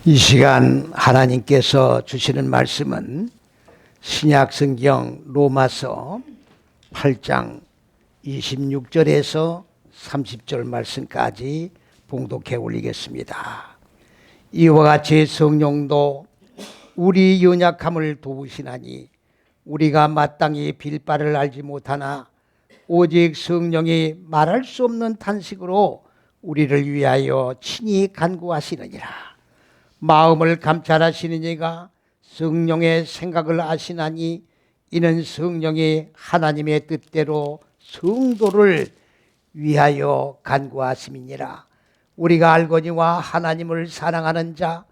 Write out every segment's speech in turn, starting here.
이 시간 하나님께서 주시는 말씀은 신약성경 로마서 8장 26절에서 30절 말씀까지 봉독해 올리겠습니다. 이와 같이 성령도 우리 연약함을 도우시나니 우리가 마땅히 빌 바를 알지 못하나 오직 성령이 말할 수 없는 탄식으로 우리를 위하여 친히 간구하시느니라. 마음을 감찰하시는 이가 성령의 생각을 아시나니 이는 성령이 하나님의 뜻대로 성도를 위하여 간구하심이니라. 우리가 알거니와 하나님을 사랑하는 자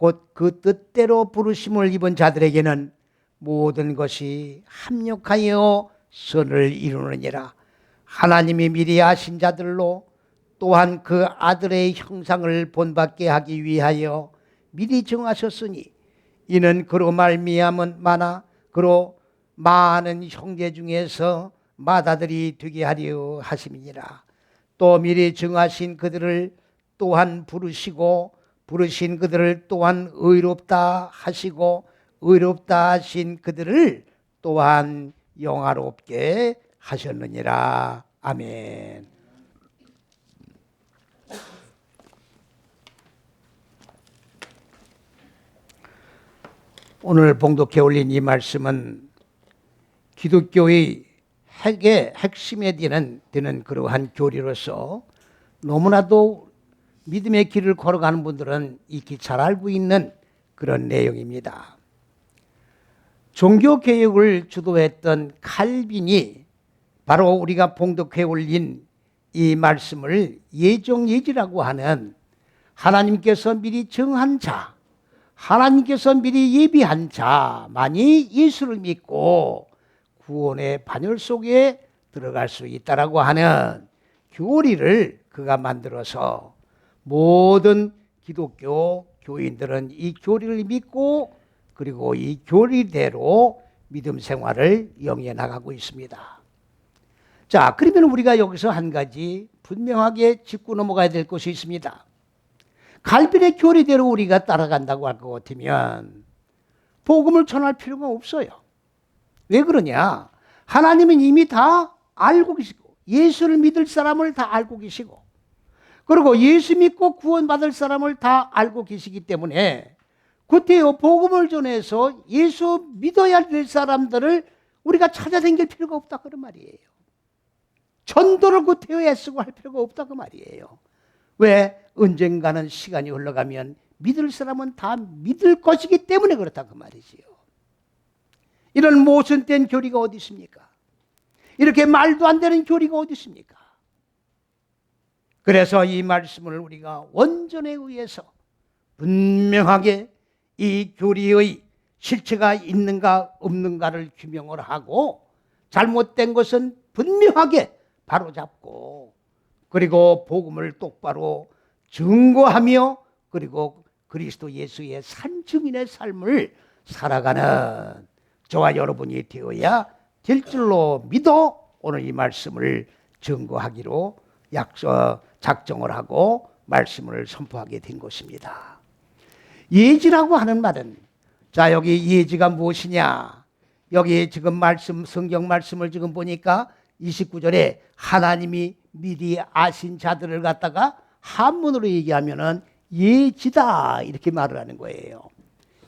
곧 그 뜻대로 부르심을 입은 자들에게는 모든 것이 합력하여 선을 이루느니라. 하나님이 미리 아신 자들로 또한 그 아들의 형상을 본받게 하기 위하여 미리 정하셨으니 이는 그로 말미암은 그로 많은 형제 중에서 맏아들이 되게 하려 하심이니라. 또 미리 정하신 그들을 또한 부르시고 부르신 그들을 또한 의롭다 하시고 의롭다 하신 그들을 또한 영화롭게 하셨느니라. 아멘. 오늘 봉독해 올린 이 말씀은 기독교의 핵심에 되는 그러한 교리로서 너무나도 믿음의 길을 걸어가는 분들은 익히 잘 알고 있는 그런 내용입니다. 종교개혁을 주도했던 칼빈이 바로 우리가 봉독해 올린 이 말씀을 예정예지라고 하는 하나님께서 미리 정한 자, 하나님께서 미리 예비한 자만이 예수를 믿고 구원의 반열 속에 들어갈 수 있다라고 하는 교리를 그가 만들어서 모든 기독교 교인들은 이 교리를 믿고 그리고 이 교리대로 믿음 생활을 영위해 나가고 있습니다. 자, 그러면 우리가 여기서 한 가지 분명하게 짚고 넘어가야 될 것이 있습니다. 칼빈의 교리대로 우리가 따라간다고 할 것 같으면 복음을 전할 필요가 없어요. 왜 그러냐? 하나님은 이미 다 알고 계시고 예수를 믿을 사람을 다 알고 계시고 그리고 예수 믿고 구원받을 사람을 다 알고 계시기 때문에 그때요 복음을 전해서 예수 믿어야 될 사람들을 우리가 찾아다닐 필요가 없다 그런 말이에요. 전도를 그때요 애쓰고 할 필요가 없다 그 말이에요. 왜? 언젠가는 시간이 흘러가면 믿을 사람은 다 믿을 것이기 때문에 그렇다 그 말이지요. 이런 모순된 교리가 어디 있습니까? 이렇게 말도 안 되는 교리가 어디 있습니까? 그래서 이 말씀을 우리가 원전에 의해서 분명하게 이 교리의 실체가 있는가 없는가를 규명을 하고 잘못된 것은 분명하게 바로잡고 그리고 복음을 똑바로 증거하며 그리고 그리스도 예수의 산 증인의 삶을 살아가는 저와 여러분이 되어야 될 줄로 믿어 오늘 이 말씀을 증거하기로 작정을 하고 말씀을 선포하게 된 것입니다. 예지라고 하는 말은 자 여기 예지가 무엇이냐? 여기 지금 성경 말씀을 지금 보니까 29절에 하나님이 미리 아신 자들을 갖다가 한문으로 얘기하면은 예지다 이렇게 말을 하는 거예요.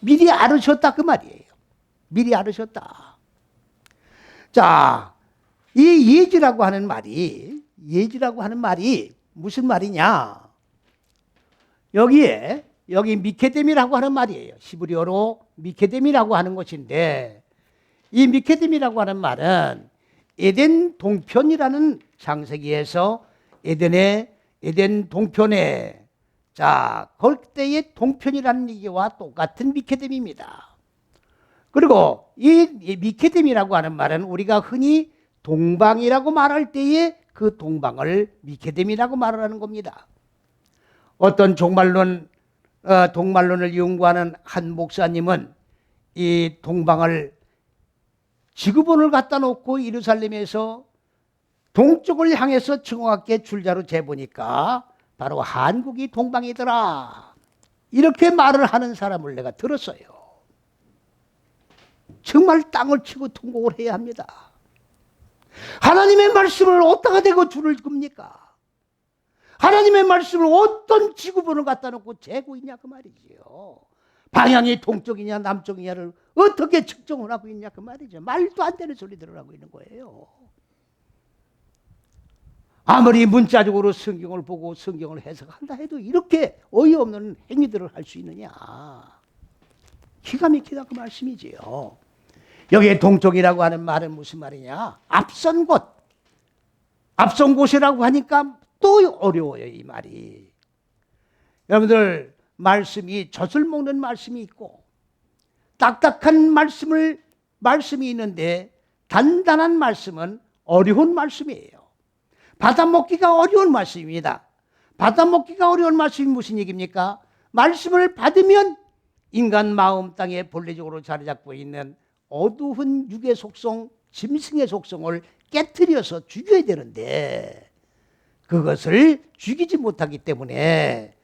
미리 알으셨다 그 말이에요. 미리 알으셨다. 자, 이 예지라고 하는 말이 무슨 말이냐? 여기 미케뎀이라고 하는 말이에요. 히브리어로 미케뎀이라고 하는 것인데 이 미케뎀이라고 하는 말은 에덴 동편이라는 창세기에서 에덴 동편에 자 그때의 동편이라는 얘기와 똑같은 미케뎀입니다. 그리고 이 미케뎀이라고 하는 말은 우리가 흔히 동방이라고 말할 때에 그 동방을 미케뎀이라고 말을 하는 겁니다. 어떤 동말론을 연구하는 한 목사님은 이 동방을 지구본을 갖다 놓고 예루살렘에서 동쪽을 향해서 정확하게 줄자로 재보니까 바로 한국이 동방이더라. 이렇게 말을 하는 사람을 내가 들었어요. 정말 땅을 치고 통곡을 해야 합니다. 하나님의 말씀을 어디다가 대고 줄을 겁니까? 하나님의 말씀을 어떤 지구본을 갖다 놓고 재고 있냐 그 말이지요. 방향이 동쪽이냐 남쪽이냐를 어떻게 측정을 하고 있냐 그 말이죠. 말도 안 되는 소리들을 하고 있는 거예요. 아무리 문자적으로 성경을 보고 성경을 해석한다 해도 이렇게 어이없는 행위들을 할 수 있느냐. 기가 막히다 그 말씀이지요. 여기에 동쪽이라고 하는 말은 무슨 말이냐. 앞선 곳. 앞선 곳이라고 하니까 또 어려워요 이 말이. 여러분들 말씀이 젖을 먹는 말씀이 있고 딱딱한 말씀이 있는데 단단한 말씀은 어려운 말씀이에요. 받아먹기가 어려운 말씀입니다. 받아먹기가 어려운 말씀이 무슨 얘기입니까? 말씀을 받으면 인간 마음 땅에 본래적으로 자리 잡고 있는 어두운 육의 속성, 짐승의 속성을 깨트려서 죽여야 되는데 그것을 죽이지 못하기 때문에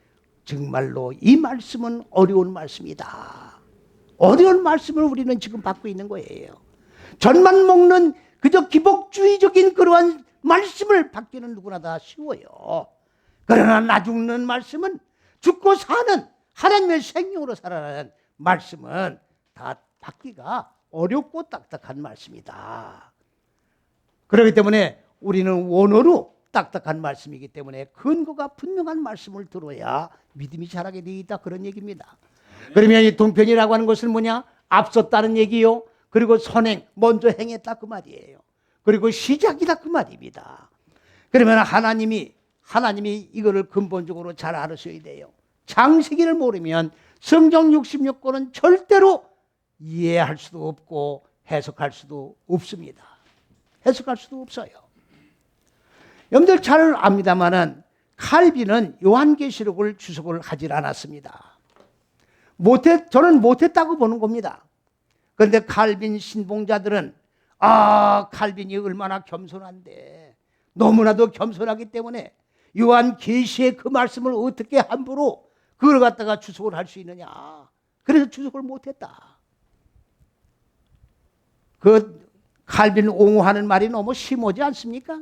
정말로 이 말씀은 어려운 말씀이다. 어려운 말씀을 우리는 지금 받고 있는 거예요. 젖만 먹는 그저 기복주의적인 그러한 말씀을 받기는 누구나 다 쉬워요. 그러나 나 죽는 말씀은 죽고 사는 하나님의 생명으로 살아가는 말씀은 다 받기가 어렵고 딱딱한 말씀이다. 그렇기 때문에 우리는 원어로 딱딱한 말씀이기 때문에 근거가 분명한 말씀을 들어야 믿음이 자라게 되어 있다 그런 얘기입니다. 그러면 이 동편이라고 하는 것은 뭐냐? 앞섰다는 얘기요. 그리고 선행, 먼저 행했다 그 말이에요. 그리고 시작이다 그 말입니다. 그러면 하나님이 이거를 근본적으로 잘 알으셔야 돼요. 창세기를 모르면 성경 66권은 절대로 이해할 수도 없고 해석할 수도 없습니다. 해석할 수도 없어요. 여러분들 잘 압니다마는 칼빈은 요한계시록을 주석을 하질 않았습니다. 저는 못했다고 보는 겁니다. 그런데 칼빈 신봉자들은 칼빈이 얼마나 겸손한데 너무나도 겸손하기 때문에 요한계시의 그 말씀을 어떻게 함부로 그걸 갖다가 주석을 할 수 있느냐. 그래서 주석을 못했다. 그 칼빈 옹호하는 말이 너무 심오지 않습니까?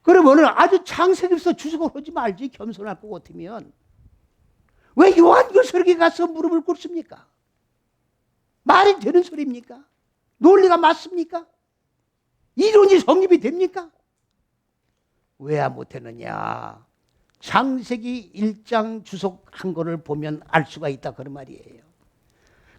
그러면 아주 창세기부터 주석을 하지 말지 겸손할 것 같으면 왜 요한계시록에 가서 무릎을 꿇습니까? 말이 되는 소리입니까? 논리가 맞습니까? 이론이 성립이 됩니까? 왜 못했느냐? 창세기 1장 주석한 거를 보면 알 수가 있다 그런 말이에요.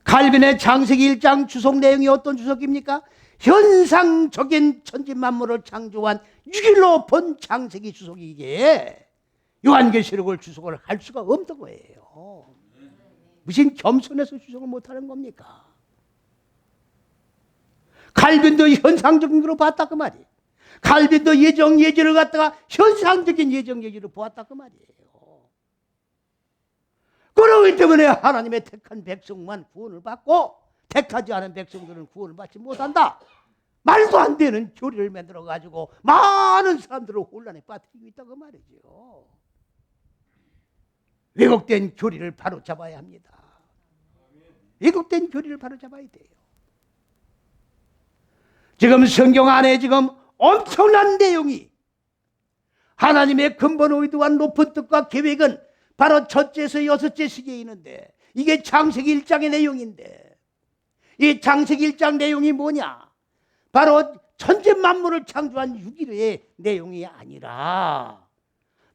칼빈의 창세기 1장 주석 내용이 어떤 주석입니까? 현상적인 천지만물을 창조한 6일로 본 창세기 주석이기에 요한계시록을 주석을 할 수가 없던 거예요. 무슨 겸손해서 주석을 못하는 겁니까? 칼빈도 현상적인 거로 봤다 그 말이에요. 칼빈도 예정 예지를 갖다가 현상적인 예정 예지로 보았다 그 말이에요. 그러기 때문에 하나님의 택한 백성만 구원을 받고 택하지 않은 백성들은 구원을 받지 못한다. 말도 안 되는 교리를 만들어 가지고 많은 사람들을 혼란에 빠뜨리고 있다 그 말이죠. 왜곡된 교리를 바로 잡아야 합니다. 왜곡된 교리를 바로 잡아야 돼요. 지금 성경 안에 지금 엄청난 내용이 하나님의 근본 의도와 높은 뜻과 계획은 바로 첫째에서 여섯째 시기에 있는데 이게 창세기 1장의 내용인데 이 창세기 1장 내용이 뭐냐? 바로 천재 만물을 창조한 6일의 내용이 아니라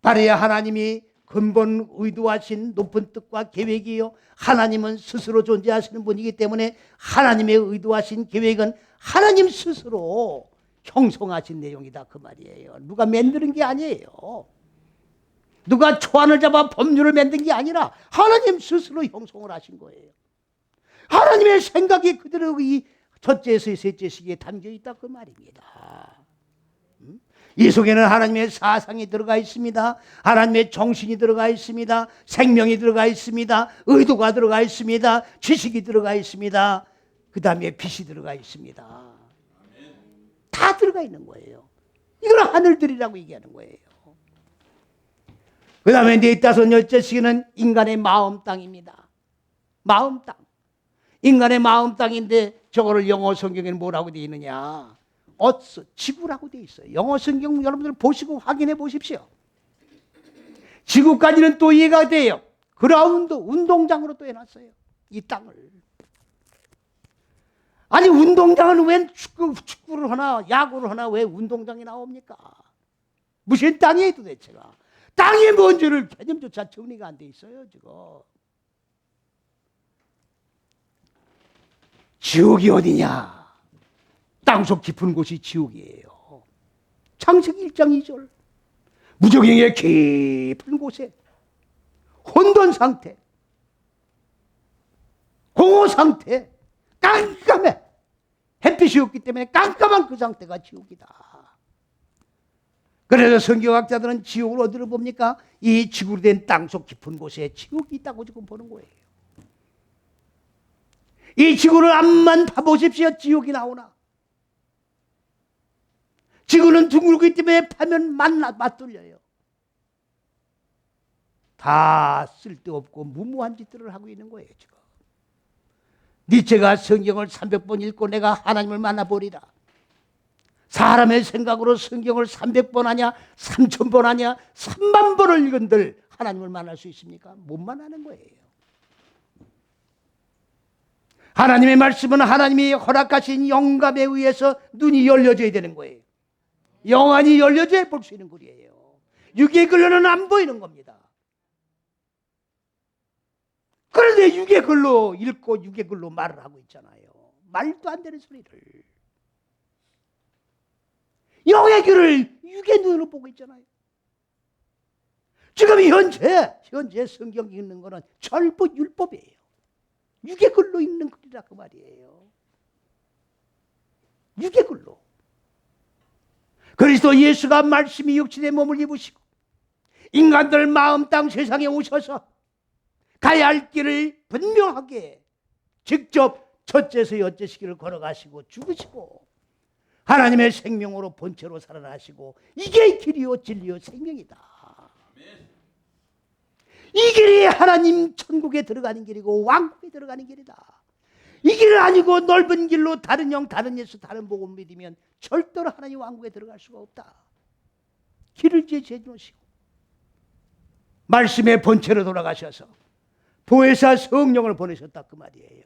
바로 하나님이 근본 의도하신 높은 뜻과 계획이요. 하나님은 스스로 존재하시는 분이기 때문에 하나님의 의도하신 계획은 하나님 스스로 형성하신 내용이다 그 말이에요. 누가 만드는 게 아니에요. 누가 초안을 잡아 법률을 만든 게 아니라 하나님 스스로 형성을 하신 거예요. 하나님의 생각이 그대로 이 첫째에서 셋째 시기에 담겨 있다 그 말입니다. 이 속에는 하나님의 사상이 들어가 있습니다. 하나님의 정신이 들어가 있습니다. 생명이 들어가 있습니다. 의도가 들어가 있습니다. 지식이 들어가 있습니다. 그 다음에 빛이 들어가 있습니다. 다 들어가 있는 거예요. 이걸 하늘들이라고 얘기하는 거예요. 그 다음에 네 다섯 여째 시기는 인간의 마음 땅입니다. 마음 땅. 인간의 마음 땅인데 저거를 영어 성경에는 뭐라고 되어 있느냐? 지구라고 되어 있어요. 영어 성경 여러분들 보시고 확인해 보십시오. 지구까지는 또 이해가 돼요. 그라운드, 운동장으로 또 해놨어요. 이 땅을. 아니 운동장은 왜 축구를 하나 야구를 하나 왜 운동장이 나옵니까? 무슨 땅이에요 도대체가? 땅이 뭔지를 개념조차 정리가 안 돼 있어요 지금. 지옥이 어디냐? 땅속 깊은 곳이 지옥이에요. 창세기 1장 2절. 무적행의 깊은 곳에 혼돈 상태, 공허 상태, 깜깜해. 햇빛이 없기 때문에 깜깜한 그 상태가 지옥이다. 그래서 성경학자들은 지옥을 어디로 봅니까? 이 지구로 된 땅속 깊은 곳에 지옥이 있다고 지금 보는 거예요. 이 지구를 앞만 봐보십시오. 지옥이 나오나. 지구는 둥글기 때문에 파면 맞돌려요. 다 쓸데없고 무모한 짓들을 하고 있는 거예요 지금. 니체가 성경을 300번 읽고 내가 하나님을 만나보리라. 사람의 생각으로 성경을 300번 하냐 3000번 하냐 3만 번을 읽은들 하나님을 만날 수 있습니까? 못 만나는 거예요. 하나님의 말씀은 하나님이 허락하신 영감에 의해서 눈이 열려져야 되는 거예요. 영안이 열려져야 볼 수 있는 글이에요. 육의 글로는 안 보이는 겁니다. 그런데 육의 글로 읽고 육의 글로 말을 하고 있잖아요. 말도 안 되는 소리를. 영의 글을 육의 눈으로 보고 있잖아요. 지금 현재 성경 읽는 거는 전부 율법이에요. 육의 글로 읽는 글이라 그 말이에요. 육의 글로. 그리스도 예수가 말씀이 육신의 몸을 입으시고 인간들 마음 땅 세상에 오셔서 가야 할 길을 분명하게 직접 첫째에서 여째 시기를 걸어가시고 죽으시고 하나님의 생명으로 본체로 살아나시고 이게 길이요 진리요 생명이다. 이 길이 하나님 천국에 들어가는 길이고 왕국에 들어가는 길이다. 이 길은 아니고 넓은 길로 다른 영, 다른 예수, 다른 복음 믿으면 절대로 하나님 왕국에 들어갈 수가 없다. 길을 제시해주시고 말씀의 본체로 돌아가셔서 보혜사 성령을 보내셨다 그 말이에요.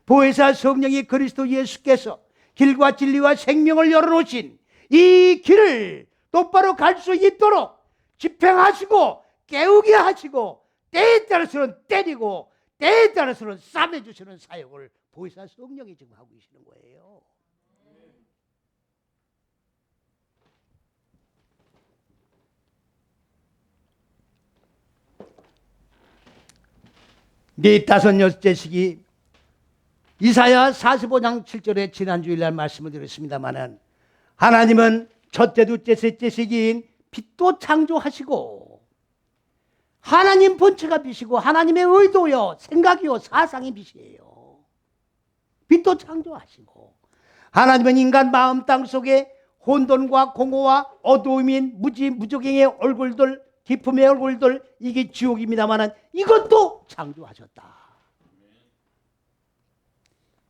보혜사 성령이 그리스도 예수께서 길과 진리와 생명을 열어놓으신 이 길을 똑바로 갈 수 있도록 집행하시고 깨우게 하시고 때에 따라서는 때리고 때에 따라서는 싸매주시는 사역을 보혜사 성령이 지금 하고 계시는 거예요. 네 다섯 여째 시기 이사야 45장 7절에 지난주일날 말씀을 드렸습니다마는 하나님은 첫째 둘째 셋째 시기인 빛도 창조하시고 하나님 본체가 빛이고 하나님의 의도요 생각이요 사상이 빛이에요. 빛도 창조하시고 하나님은 인간 마음 땅속에 혼돈과 공허와 어두움인 무적행의 얼굴들 기품의 얼굴들 이게 지옥입니다마는 이것도 창조하셨다.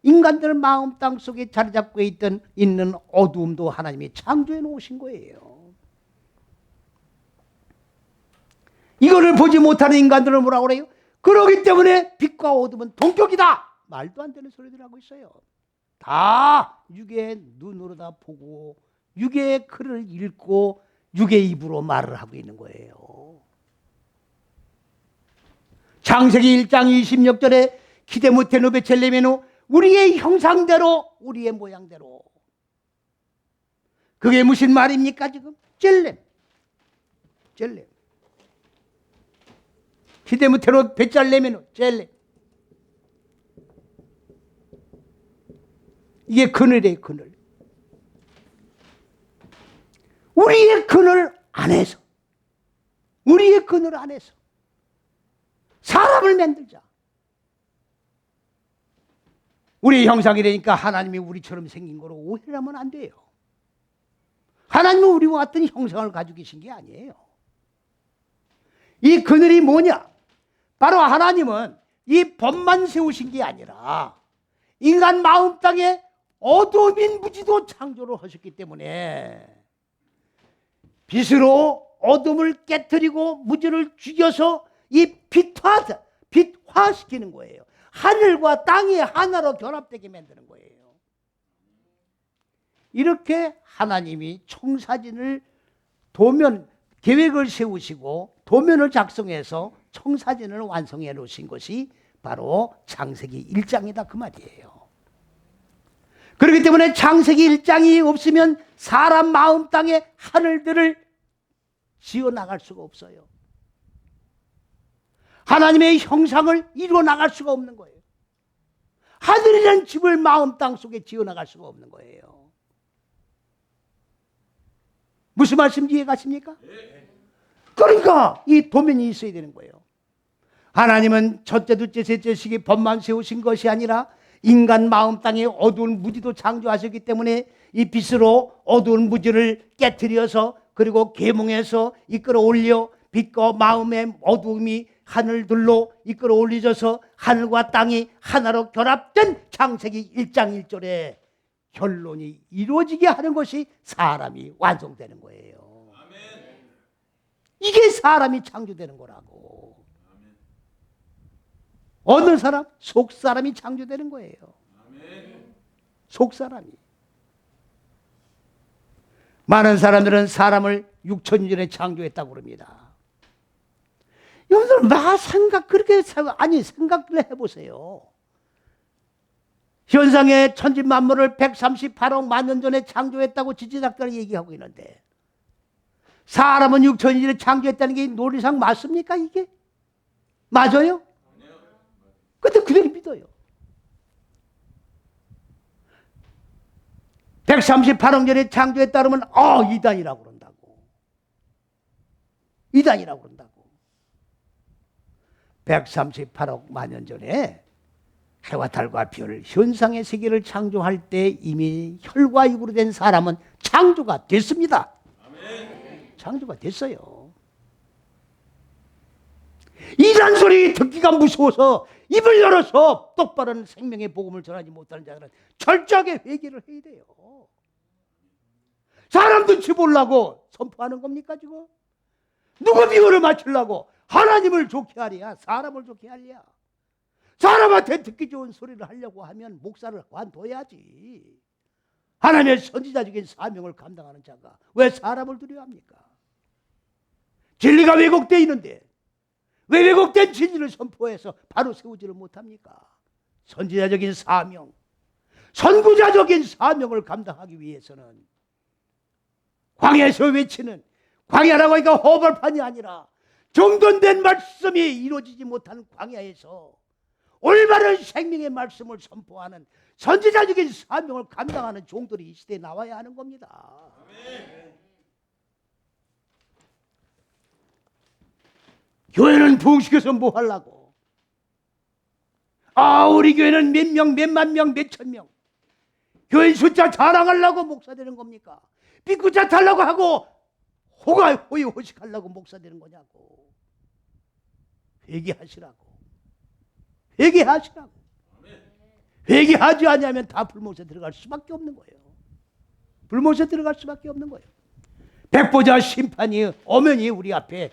인간들 마음 땅속에 자리 잡고 있는 어두움도 하나님이 창조해 놓으신 거예요. 이거를 보지 못하는 인간들은 뭐라고 그래요? 그러기 때문에 빛과 어둠은 동격이다. 말도 안 되는 소리들 하고 있어요. 다 육의 눈으로 다 보고 육의 글을 읽고 육의 입으로 말을 하고 있는 거예요. 창세기 1장 26절에 기데모테누 베첼레메누 우리의 형상대로 우리의 모양대로. 그게 무슨 말입니까 지금? 젤렘. 기데모테누 베첼레메누 젤렘. 이게 그늘이에요. 그늘. 우리의 그늘 안에서 사람을 만들자. 우리의 형상이라니까 하나님이 우리처럼 생긴 거로 오해를 하면 안 돼요. 하나님은 우리와 같은 형상을 가지고 계신 게 아니에요. 이 그늘이 뭐냐? 바로 하나님은 이 법만 세우신 게 아니라 인간 마음 땅에 어둠인 무지도 창조를 하셨기 때문에 빛으로 어둠을 깨뜨리고 무지를 죽여서 이 빛화시키는 거예요. 하늘과 땅이 하나로 결합되게 만드는 거예요. 이렇게 하나님이 청사진을 계획을 세우시고 도면을 작성해서 청사진을 완성해 놓으신 것이 바로 창세기 1장이다 그 말이에요. 그렇기 때문에 창세기 1장이 없으면 사람 마음 땅에 하늘들을 지어 나갈 수가 없어요. 하나님의 형상을 이루어 나갈 수가 없는 거예요. 하늘이라는 집을 마음 땅 속에 지어 나갈 수가 없는 거예요. 무슨 말씀인지 이해 가십니까? 그러니까 이 도면이 있어야 되는 거예요. 하나님은 첫째, 둘째, 셋째 시기 법만 세우신 것이 아니라 인간 마음 땅에 어두운 무지도 창조하셨기 때문에 이 빛으로 어두운 무지를 깨트려서 그리고 계몽해서 이끌어 올려 빛과 마음의 어두움이 하늘들로 이끌어 올려져서 하늘과 땅이 하나로 결합된 창세기 1장 1절에 결론이 이루어지게 하는 것이 사람이 완성되는 거예요. 이게 사람이 창조되는 거라고. 어느 사람? 속 사람이 창조되는 거예요. 속 사람이. 많은 사람들은 사람을 6천 전에 창조했다고 그럽니다. 여러분들 생각을 해보세요. 현상의 천지 만물을 138억 만년 전에 창조했다고 지지작가를 얘기하고 있는데 사람은 6천 전에 창조했다는 게 논리상 맞습니까 이게? 맞아요? 근데 그대로 믿어요. 138억 전에 창조했다 그러면 이단이라고 그런다고. 이단이라고 그런다고. 138억 만년 전에 해와 달과 별 현상의 세계를 창조할 때 이미 혈과 육으로 된 사람은 창조가 됐습니다. 아멘. 창조가 됐어요. 이란 소리 듣기가 무서워서 입을 열어서 똑바른 생명의 복음을 전하지 못하는 자들은 철저하게 회개를 해야 돼요. 사람 눈치 보려고 선포하는 겁니까 지금? 누구 미워를 맞추려고? 하나님을 좋게 하랴 사람을 좋게 하랴? 사람한테 듣기 좋은 소리를 하려고 하면 목사를 관둬야지. 하나님의 선지자적인 사명을 감당하는 자가 왜 사람을 두려워합니까? 진리가 왜곡되어 있는데 왜 왜곡된 진리를 선포해서 바로 세우지를 못합니까? 선지자적인 사명, 선구자적인 사명을 감당하기 위해서는 광야에서 외치는, 광야라고 하니까 허벌판이 아니라 정돈된 말씀이 이루어지지 못하는 광야에서 올바른 생명의 말씀을 선포하는 선지자적인 사명을 감당하는 종들이 이 시대에 나와야 하는 겁니다. 아멘. 교회는 부흥시켜서 뭐 하려고? 우리 교회는 몇 명, 몇만 명, 몇천 명. 교회 숫자 자랑하려고 목사 되는 겁니까? 삐꾸자 달라고 하고 호의호식하려고 목사 되는 거냐고. 회개하시라고. 회개하시라고. 회개하지 않으면 다 불못에 들어갈 수밖에 없는 거예요. 불못에 들어갈 수밖에 없는 거예요. 백보자 심판이 엄연히 우리 앞에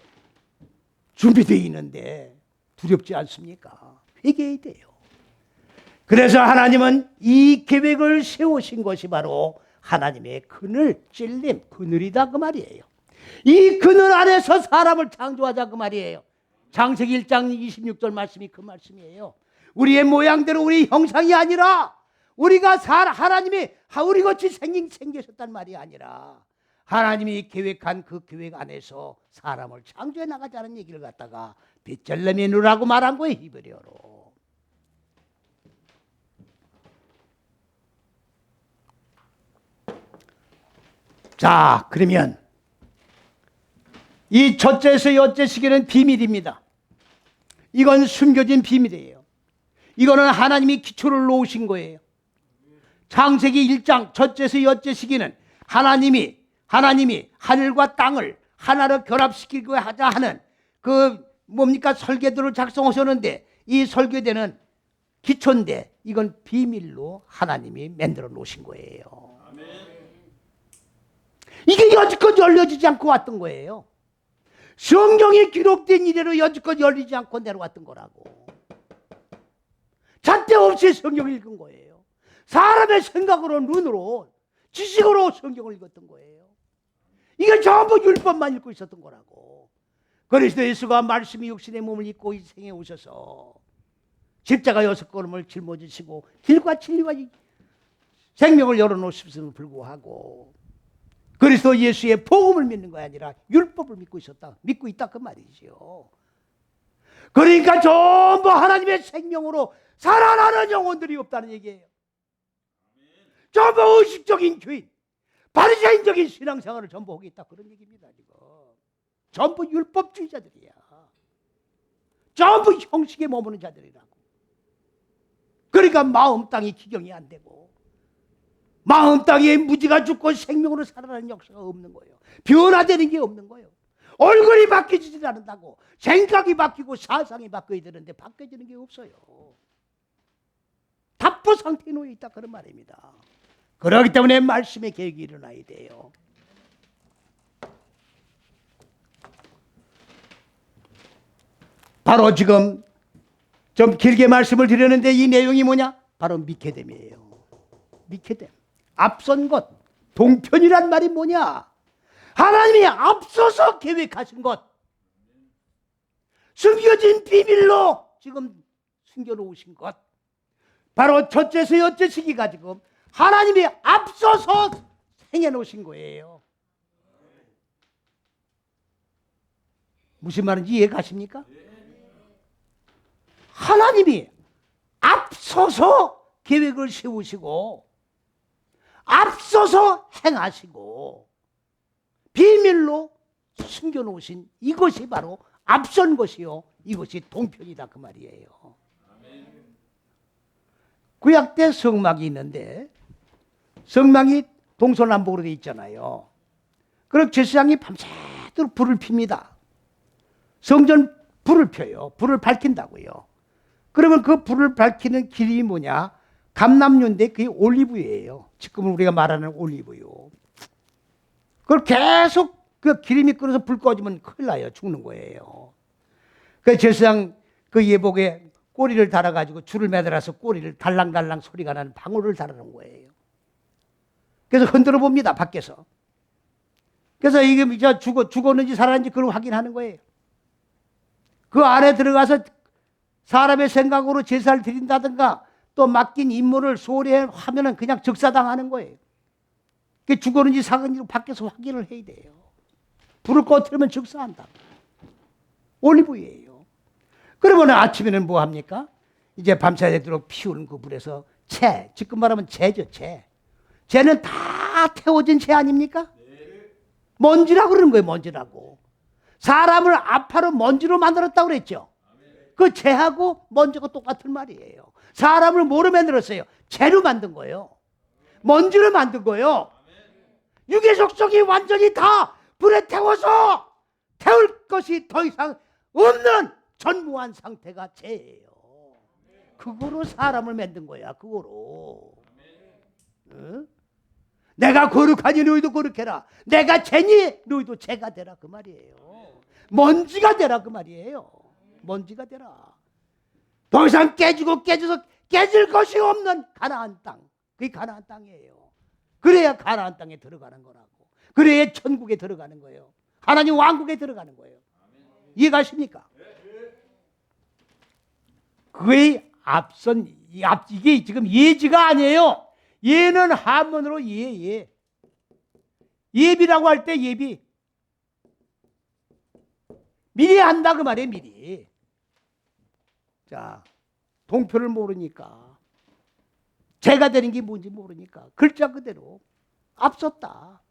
준비되어 있는데 두렵지 않습니까? 회개해야 돼요. 그래서 하나님은 이 계획을 세우신 것이 바로 하나님의 그늘, 찔림, 그늘이다 그 말이에요. 이 그늘 안에서 사람을 창조하자 그 말이에요. 창세기 1장 26절 말씀이 그 말씀이에요. 우리의 모양대로 우리 형상이 아니라 우리가 하나님이 우리같이 생기셨단 말이 아니라 하나님이 계획한 그 계획 안에서 사람을 창조해 나가자는 얘기를 갖다가 벳셀레헴이라고 말한 거예요. 히브리어로. 자, 그러면 이 첫째에서 여째 시기는 비밀입니다. 이건 숨겨진 비밀이에요. 이거는 하나님이 기초를 놓으신 거예요. 창세기 1장 첫째에서 여째 시기는 하나님이 하늘과 땅을 하나로 결합시키고 하자 하는 뭡니까? 설계도를 작성하셨는데 이 설계대는 기초인데 이건 비밀로 하나님이 만들어 놓으신 거예요. 이게 여지껏 열려지지 않고 왔던 거예요. 성경에 기록된 이래로 여지껏 열리지 않고 내려왔던 거라고. 잣대 없이 성경을 읽은 거예요. 사람의 생각으로, 눈으로, 지식으로 성경을 읽었던 거예요. 이게 전부 율법만 읽고 있었던 거라고. 그리스도 예수가 말씀이 육신의 몸을 입고 이 생에 오셔서 십자가 6걸음을 짊어지시고 길과 진리와 생명을 열어놓으심에도 불구하고 그리스도 예수의 복음을 믿는 것이 아니라 율법을 믿고 있다 그 말이죠. 그러니까 전부 하나님의 생명으로 살아나는 영혼들이 없다는 얘기예요. 전부 의식적인 교인, 바리새인적인 신앙생활을 전부 하고 있다 그런 얘기입니다. 지금 전부 율법주의자들이야. 전부 형식에 머무는 자들이라고. 그러니까 마음 땅이 기경이 안 되고 마음 땅에 무지가 죽고 생명으로 살아나는 역사가 없는 거예요. 변화되는 게 없는 거예요. 얼굴이 바뀌지도 않는다고. 생각이 바뀌고 사상이 바뀌어야 되는데 바뀌어지는 게 없어요. 답보 상태에 놓여 있다 그런 말입니다. 그렇기 때문에 말씀의 계획이 일어나야 돼요. 바로 지금 좀 길게 말씀을 드렸는데 이 내용이 뭐냐? 바로 미케뎀이에요. 미케뎀. 앞선 것. 동편이란 말이 뭐냐? 하나님이 앞서서 계획하신 것. 숨겨진 비밀로 지금 숨겨놓으신 것. 바로 첫째서 여째 시기가 지금 하나님이 앞서서 행해놓으신 거예요. 무슨 말인지 이해 가십니까? 하나님이 앞서서 계획을 세우시고 앞서서 행하시고 비밀로 숨겨놓으신 이것이 바로 앞선 것이요 이것이 동편이다 그 말이에요. 구약 때 성막이 있는데 성막이 동서남북으로 되어 있잖아요. 그럼 제사장이 밤새도록 불을 핍니다. 성전 불을 펴요. 불을 밝힌다고요. 그러면 그 불을 밝히는 길이 뭐냐? 감람유인데 그게 올리브유예요. 지금 우리가 말하는 올리브유. 그걸 계속 그 기름이 끓어서 불 꺼지면 큰일 나요. 죽는 거예요. 그 제사장 그 예복에 꼬리를 달아가지고 줄을 매달아서 꼬리를 달랑달랑 소리가 나는 방울을 달아놓은 거예요. 그래서 흔들어 봅니다. 밖에서. 그래서 이게 죽었는지 살았는지 그걸 확인하는 거예요. 그 안에 들어가서 사람의 생각으로 제사를 드린다든가 또 맡긴 임무를 소홀히 하면은 그냥 즉사당하는 거예요. 죽었는지 살았는지 밖에서 확인을 해야 돼요. 불을 꺼뜨리면 즉사한다. 올리브유예요. 그러면 아침에는 뭐 합니까? 이제 밤새도록 피우는 그 불에서 채, 지금 말하면 채죠, 채. 채는 다 태워진 채 아닙니까? 먼지라고 그러는 거예요, 먼지라고. 사람을 아파로 먼지로 만들었다고 그랬죠. 그 채하고 먼지가 똑같은 말이에요. 사람을 뭐로 만들었어요? 채로 만든 거예요. 먼지로 만든 거예요. 육의 속성이 완전히 다 불에 태워서 태울 것이 더 이상 없는 전무한 상태가 죄예요. 그거로 사람을 만든 거야. 그거로. 응? 내가 거룩하니 너희도 거룩해라. 내가 죄니 너희도 죄가 되라 그 말이에요. 먼지가 되라 그 말이에요. 먼지가 되라. 더 이상 깨지고 깨져서 깨질 것이 없는 가나안 땅. 그게 가나안 땅이에요. 그래야 가나안 땅에 들어가는 거라고. 그래야 천국에 들어가는 거예요. 하나님 왕국에 들어가는 거예요. 이해가십니까? 그의 앞선 이게 지금 예지가 아니에요. 예는 한문으로 예. 예비라고 할 때 예비. 미리 한다 그 말이에요. 미리. 자, 동표를 모르니까 죄가 되는 게 뭔지 모르니까 글자 그대로 앞섰다.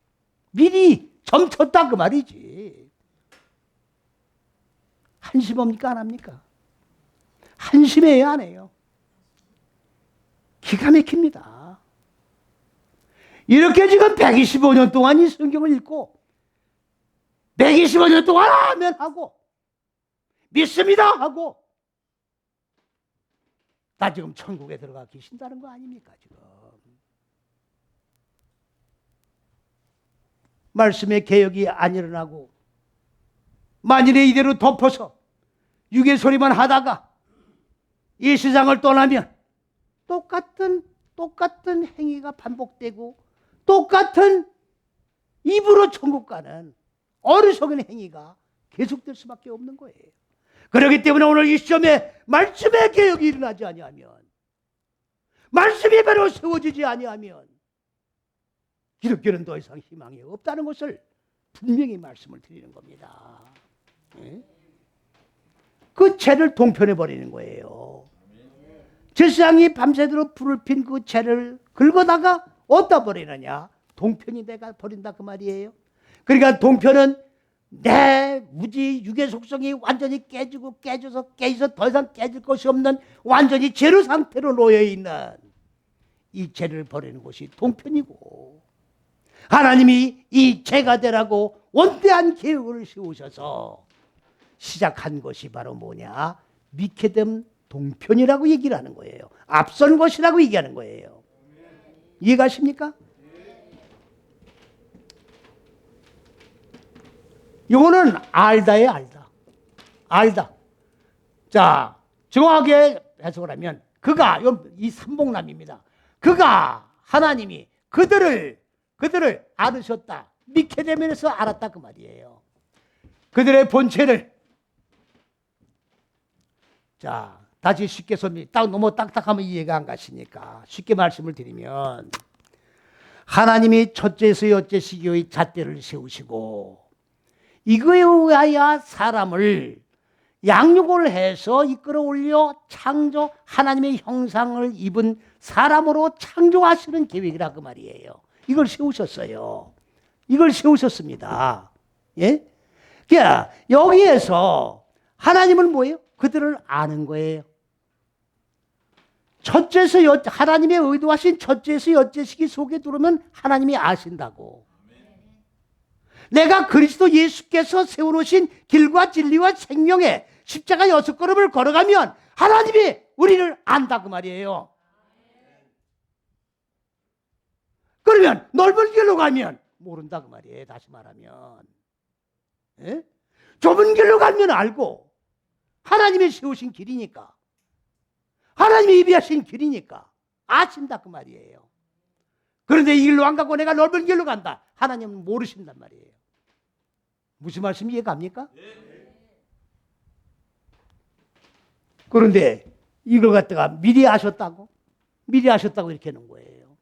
미리 점쳤다 그 말이지. 한심합니까? 안 합니까? 한심해요? 안 해요? 기가 막힙니다. 이렇게 지금 125년 동안 이 성경을 읽고 125년 동안 하면 하고 믿습니다 하고 다 지금 천국에 들어가 계신다는 거 아닙니까? 지금 말씀의 개혁이 안 일어나고 만일에 이대로 덮어서 육의 소리만 하다가 이 세상을 떠나면 똑같은 행위가 반복되고 똑같은 입으로 천국 가는 어리석은 행위가 계속될 수밖에 없는 거예요. 그렇기 때문에 오늘 이 시점에 말씀의 개혁이 일어나지 아니하면, 말씀이 바로 세워지지 아니하면 기독교는 더 이상 희망이 없다는 것을 분명히 말씀을 드리는 겁니다. 그 죄를 동편해 버리는 거예요. 제사장이 밤새도록 불을 핀 그 죄를 긁어다가 어디다 버리느냐? 동편이 내가 버린다 그 말이에요. 그러니까 동편은 내 무지 육의 속성이 완전히 깨져서 더 이상 깨질 것이 없는 완전히 죄로 상태로 놓여있는 이 죄를 버리는 것이 동편이고, 하나님이 이 죄가 되라고 원대한 계획을 세우셔서 시작한 것이 바로 뭐냐? 미케뎀 동편이라고 얘기를 하는 거예요. 앞선 것이라고 얘기하는 거예요. 이해가십니까? 이거는 알다에 알다. 자, 정확하게 해석을 하면 그가, 이 삼복남입니다. 그가, 하나님이 그들을 알으셨다. 미케데면에서 알았다 그 말이에요. 그들의 본체를. 자, 다시 쉽게 너무 딱딱하면 이해가 안 가시니까 쉽게 말씀을 드리면, 하나님이 첫째에서 여째시기의 잣대를 세우시고 이거에 의하여 사람을 양육을 해서 이끌어 올려 하나님의 형상을 입은 사람으로 창조하시는 계획이라 그 말이에요. 이걸 세우셨어요. 이걸 세우셨습니다. 예? 그러니까 여기에서 하나님은 뭐예요? 그들을 아는 거예요. 하나님의 의도하신 첫째에서 여째시기 속에 들어오면 하나님이 아신다고. 내가 그리스도 예수께서 세워놓으신 길과 진리와 생명의 십자가 6걸음을 걸어가면 하나님이 우리를 안다 그 말이에요. 그러면 넓은 길로 가면 모른다 그 말이에요. 다시 말하면, 예? 좁은 길로 가면 알고, 하나님이 세우신 길이니까, 하나님이 예비하신 길이니까 아신다 그 말이에요. 그런데 이 길로 안 가고 내가 넓은 길로 간다, 하나님은 모르신단 말이에요. 무슨 말씀 이해갑니까? 그런데 이걸 갖다가 미리 아셨다고 이렇게 하는 거예요.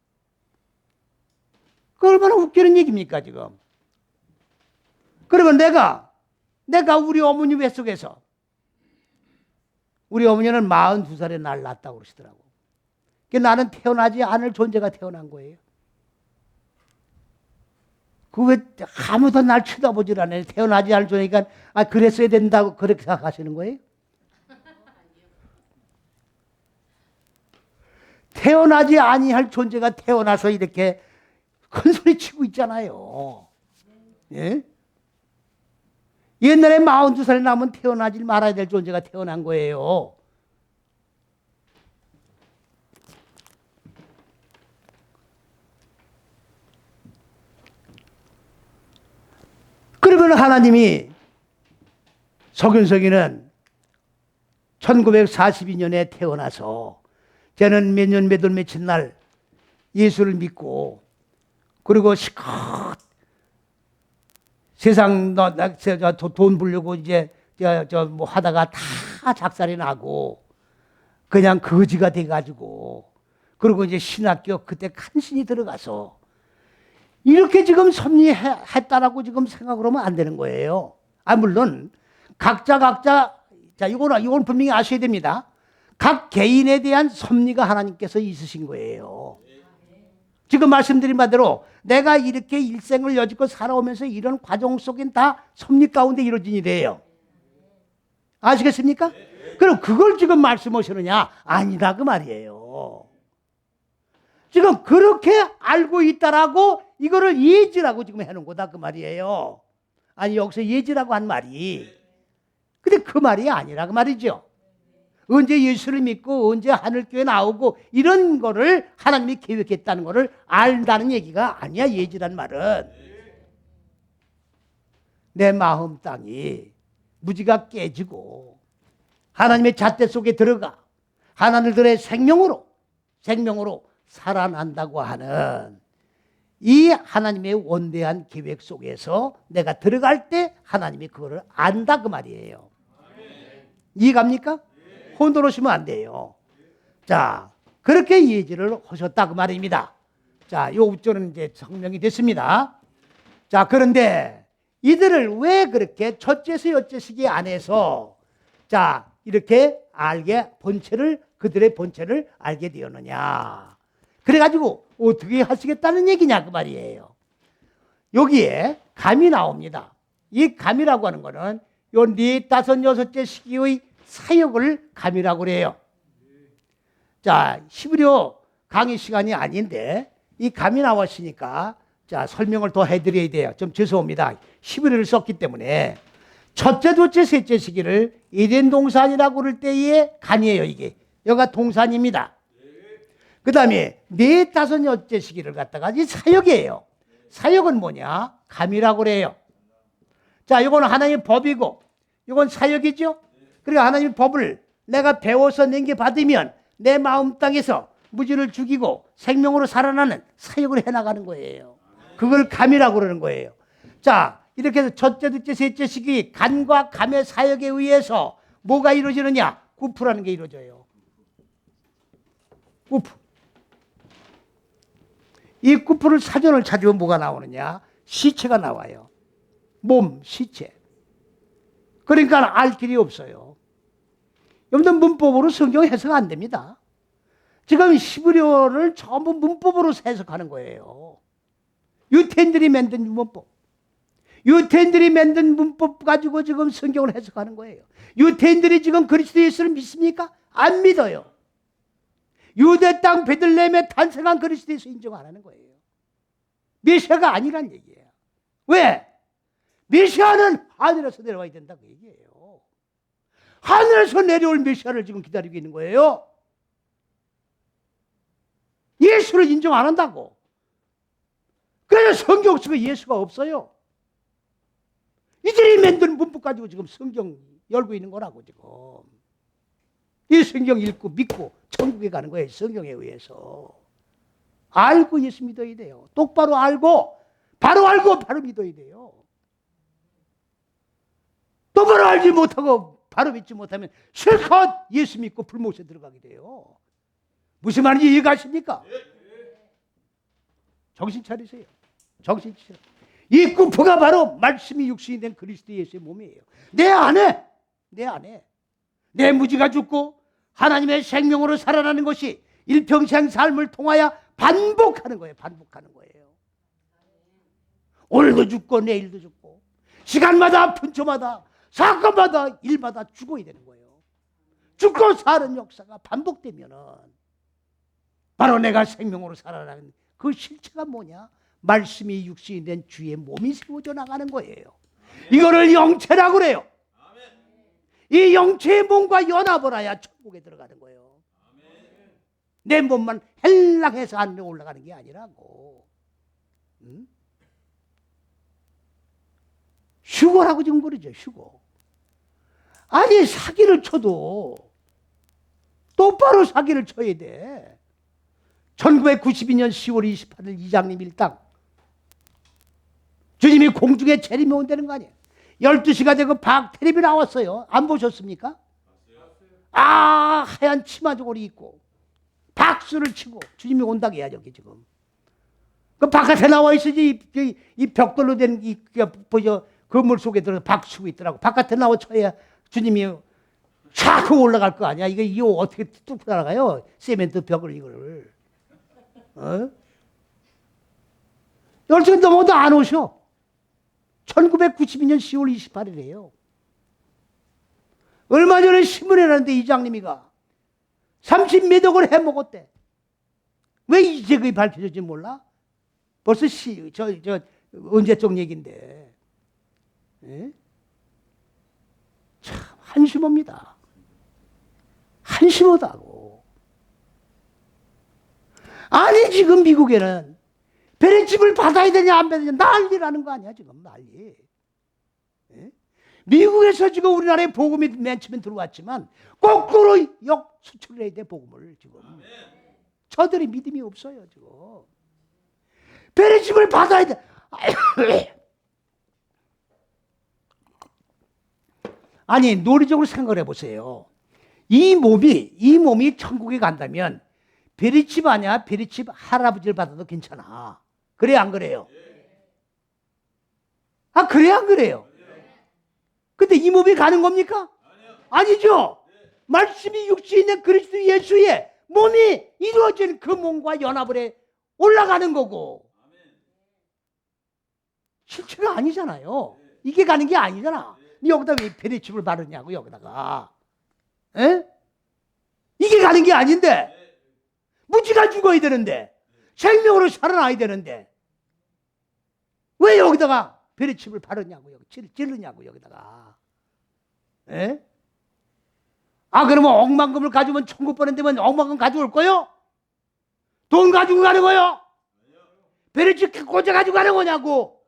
그 얼마나 웃기는 얘기입니까 지금? 그러면 내가 우리 어머니 뱃속에서, 우리 어머니는 42살에 날 낳았다고 그러시더라고. 나는 태어나지 않을 존재가 태어난 거예요. 왜 아무도 날 쳐다보질 않아요. 태어나지 않을 존재니까 그랬어야 된다고 그렇게 생각하시는 거예요? 태어나지 아니할 존재가 태어나서 이렇게 큰 소리 치고 있잖아요. 예? 옛날에 42살에 나면 태어나지 말아야 될 존재가 태어난 거예요. 그러면 하나님이, 서균석이는 1942년에 태어나서 저는 몇 년 몇 월 며칠 날 예수를 믿고, 그리고 시컷 세상 돈 벌려고 이제 뭐 하다가 다 작살이 나고 그냥 거지가 돼가지고, 그리고 이제 신학교 그때 간신히 들어가서 이렇게 지금 섭리했다라고 지금 생각을 하면 안 되는 거예요. 물론 각자 자, 이건 분명히 아셔야 됩니다. 각 개인에 대한 섭리가 하나님께서 있으신 거예요. 지금 말씀드린 바대로 내가 이렇게 일생을 여지껏 살아오면서 이런 과정 속엔 다 섭리 가운데 이루어진 일이에요. 아시겠습니까? 그럼 그걸 지금 말씀하시느냐? 아니다 그 말이에요. 지금 그렇게 알고 있다라고 이거를 예지라고 지금 해놓은 거다 그 말이에요. 아니 여기서 예지라고 한 말이 근데 그 말이 아니라 그 말이죠. 언제 예수를 믿고 언제 하늘교회 나오고 이런 거를 하나님이 계획했다는 거를 안다는 얘기가 아니야. 예지란 말은. 내 마음 땅이 무지가 깨지고 하나님의 잣대 속에 들어가 하나님들의 생명으로 살아난다고 하는 이 하나님의 원대한 계획 속에서 내가 들어갈 때 하나님이 그거를 안다 그 말이에요. 이해갑니까? 혼돈하시면 안 돼요. 자, 그렇게 예지를 하셨다 그 말입니다. 자, 요 우절은 이제 성명이 됐습니다. 자, 그런데 이들을 왜 그렇게 첫째서 여째시기 안에서 자, 이렇게 그들의 본체를 알게 되었느냐. 그래가지고 어떻게 하시겠다는 얘기냐 그 말이에요. 여기에 감이 나옵니다. 이 감이라고 하는 거는 요 4, 5, 6째 시기의 사역을 감이라고 그래요. 자, 히브리어 강의 시간이 아닌데 이 감이 나왔으니까 자, 설명을 더 해드려야 돼요. 좀 죄송합니다. 히브리어를 썼기 때문에 첫째, 둘째, 셋째 시기를 에덴 동산이라고 그럴 때의 간이에요. 이게 여기가 동산입니다. 그 다음에 4, 5, 여째 시기를 갖다가 이 사역이에요. 사역은 뭐냐? 감이라고 그래요. 자, 이거는 하나님의 법이고 이건 사역이죠. 그러니까 하나님의 법을 내가 배워서 넘겨받으면 내 마음 땅에서 무지를 죽이고 생명으로 살아나는 사역을 해나가는 거예요. 그걸 감이라고 그러는 거예요. 자, 이렇게 해서 첫째, 둘째, 셋째 시기 간과 감의 사역에 의해서 뭐가 이루어지느냐? 구프라는 게 이루어져요. 구프. 이 구프를 사전을 찾으면 뭐가 나오느냐? 시체가 나와요. 몸, 시체. 그러니까 알 길이 없어요. 여러분들 문법으로 성경 해석 안 됩니다. 지금 히브리어를 전부 문법으로 해석하는 거예요. 유태인들이 만든 문법. 유태인들이 만든 문법 가지고 지금 성경을 해석하는 거예요. 유태인들이 지금 그리스도 예수를 믿습니까? 안 믿어요. 유대 땅 베들레헴에 탄생한 그리스도 예수 인정 안 하는 거예요. 메시아가 아니란 얘기예요. 왜? 메시아는 하늘에서 내려와야 된다고 얘기해요. 하늘에서 내려올 메시아를 지금 기다리고 있는 거예요. 예수를 인정 안 한다고. 그래서 성경 속에 예수가 없어요. 이들이 만든 문법 가지고 지금 성경 열고 있는 거라고 지금. 이 성경 읽고 믿고 천국에 가는 거예요. 성경에 의해서. 알고 예수 믿어야 돼요. 똑바로 알고 바로 믿어야 돼요. 똑바로 알지 못하고 바로 믿지 못하면 실컷 예수 믿고 불못에 들어가게 돼요. 무슨 말인지 이해가십니까? 정신 차리세요. 정신 차리세요. 이 구프가 바로 말씀이 육신이 된 그리스도 예수의 몸이에요. 내 안에 내 무지가 죽고 하나님의 생명으로 살아나는 것이 일평생 삶을 통하여 반복하는 거예요. 반복하는 거예요. 오늘도 죽고 내일도 죽고 시간마다 분초마다 사건마다 일마다 죽어야 되는 거예요. 죽고 사는 역사가 반복되면은 바로 내가 생명으로 살아나는 그 실체가 뭐냐? 말씀이 육신이 된 주의 몸이 세워져 나가는 거예요. 이거를 영체라고 그래요. 이 영체의 몸과 연합을 해야 천국에 들어가는 거예요. 내 몸만 헬랑해서 하늘에 올라가는 게 아니라고. 응? 휴거라고 지금 그러죠. 휴거. 아니 사기를 쳐도 똑바로 사기를 쳐야 돼. 1992년 10월 28일 이장님 일당 주님이 공중에 재림이 온다는 거 아니에요. 12시가 되고 텔레비 나왔어요. 안 보셨습니까? 아, 하얀 치마 저고리 입고 박수를 치고 주님이 온다고 해야 여기 지금. 그 바깥에 나와 있어야지 이 벽돌로 된 건물 속에 들어서 박수 치고 있더라고. 바깥에 나와 쳐야 주님이 촥 올라갈 거 아니야. 이거 어떻게 뚝 날아가요? 세멘트 벽을 이거를. 12시 넘어도 안 오셔. 1992년 10월 28일이에요. 얼마 전에 신문에 났는데 이장님이가 30몇 억을 해먹었대. 왜 이제 그게 밝혀졌지 몰라? 벌써 언제적 얘기인데. 예? 참 한심합니다. 한심하다고. 아니 지금 미국에는 베레집을 받아야 되냐 안 받아야 되냐 난리라는 거 아니야 지금 난리. 예? 미국에서 지금 우리나라에 복음이 맨 처음에 들어왔지만 거꾸로 역수출을 해야 돼 복음을 지금. 저들이 믿음이 없어요 지금. 베레집을 받아야 돼. 아니 논리적으로 생각을 해보세요. 이 몸이 천국에 간다면 베리칩 아니야? 베리칩 할아버지를 받아도 괜찮아. 그래 안 그래요? 아 그래 안 그래요? 근데 이 몸이 가는 겁니까? 아니죠. 말씀이 육신이 있는 그리스도 예수의 몸이 이루어진 그 몸과 연합을 해 올라가는 거고 실체가 아니잖아요. 이게 가는 게 아니잖아. 여기다 왜 베리칩을 바르냐고 여기다가. 에? 이게 가는 게 아닌데 무지가 죽어야 되는데 생명으로 살아나야 되는데 왜 여기다가 베리칩을 바르냐고 여기 찌르냐고 여기다가. 에? 아 그러면 억만금을 가지면 천국 보낸다면 억만금 가져올 거요? 돈 가지고 가는 거요? 베리칩 꽂아 가지고 가는 거냐고.